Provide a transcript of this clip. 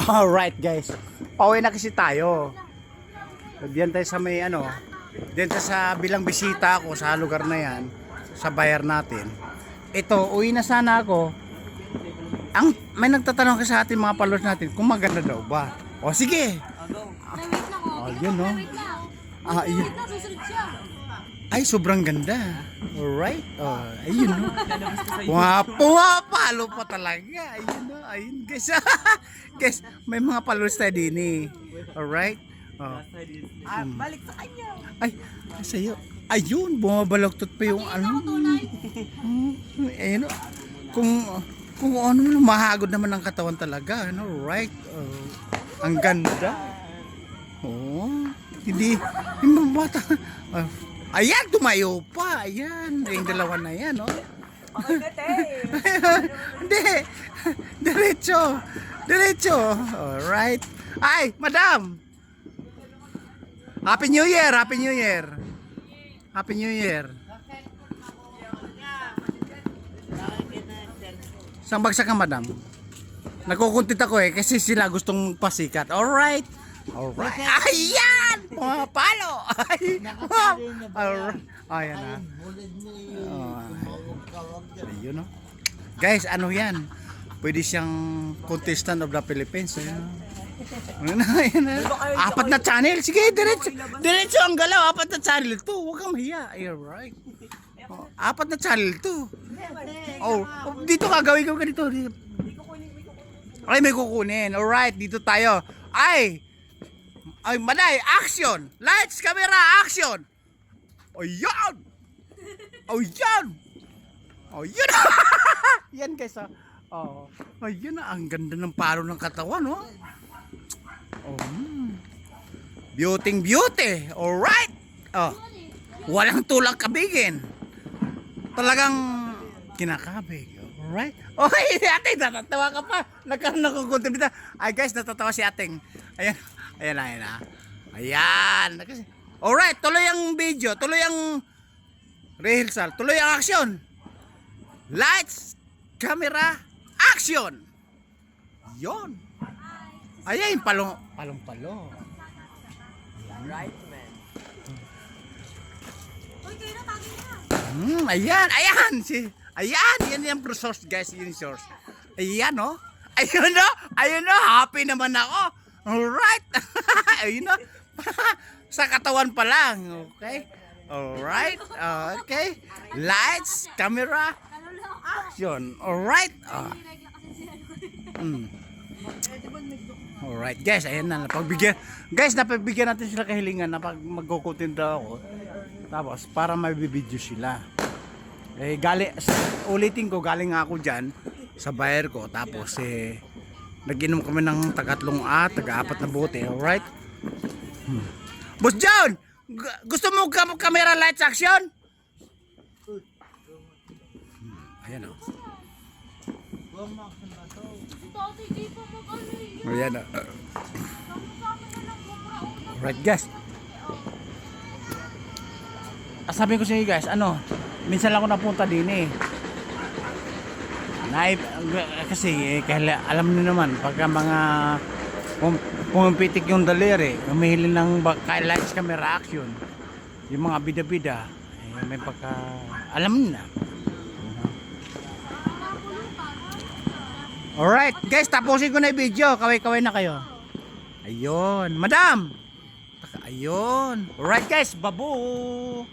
Alright guys, pauwi na kasi tayo. Diyan tayo sa may ano, diyan tayo sa bilang bisita ako sa lugar na yan, sa bayar natin. Ito, uwi na sana ako. May nagtatanong kasi sa atin mga followers natin kung maganda daw ba. O sige. Oh, yun no. Yun. Ay, sobrang ganda. Alright. Oh, ayun no. Pumapalo pa talaga. Ayun no. Ayun guys. Guys, may mga followers tayo din eh. Alright. Oh. Balik sa kanya. Ay, sa'yo. Ayun, bumabaloktot pa yung ano. Ayun no. Kung ano, mahagod naman ang katawan talaga. Ano, right? Ang ganda. Oh, hindi yung bata. Ayan, tumayo pa. Ayan, yung dalawa na yan, oh. Hindi. Diretso. Diretso. Alright. Ay, madam. Happy New Year. Happy New Year. Happy New Year. Saan bagsak ka, madam? Nakukuntit ako eh kasi sila gustong pasikat. Alright. Alright. Ayan! Pumapalo! Alright. Ayan na. Ayun no. Guys, ano yan? Pwede siyang contestant of the Philippines. Ayan na. Apat na channel. Sige, diretso. Diretso ang galaw. Apat na channel to. Huwag kang mahiya. Alright. Apat na channel to. Oh, dito ka gawin ko ganito. Ay, may kukunin. Alright, dito tayo. Ay, Maday, action! Lights, camera, action! O yan! O yan! O yan! Yan guys, ha? Oh, ayun na, ang ganda ng palo ng katawan, no? Oh, beauty. Alright! Oh, walang tulang kabigin. Talagang kinakabig. Alright? Okay, ate, natatawa ka pa. Nagkaroon ako kontribita. Ay guys, natatawa si ating. Ayan. Ayan. Ayan. Alright, tuloy ang video. Tuloy ang rehearsal. Tuloy ang action. Lights, camera, action. Yon. Ayan, palong. Right, man. Ayan. Ayan, yan yung source guys, yung source. Ayan no. Ayun no, happy naman ako. Alright. Ayun no. Sa katawan pa lang, okay? Alright. Okay. Lights, camera, action. Alright. Alright guys, ayan na, napagbigyan natin sila kahilingan na pag magkukutinda ako. Tapos para mabibideo sila. Ulitin ko, galing ako dyan sa buyer ko. Tapos nag-inom kami ng taga-apat na bote. Alright? Boss John! Gusto mo camera lights action? Ayan o. Ayan o. Alright guys. Sabi ko sa inyo guys, minsan lang ako napunta din eh. Kasi alam niyo naman pagka mga pumipitik yung daliri, humihili ng lights, camera, action, yung mga bida-bida, may pagka alam niyo na. Alright guys, tapusin ko na yung video. Kaway-kaway na kayo. Ayun, madam. Ayun. Alright guys, babu.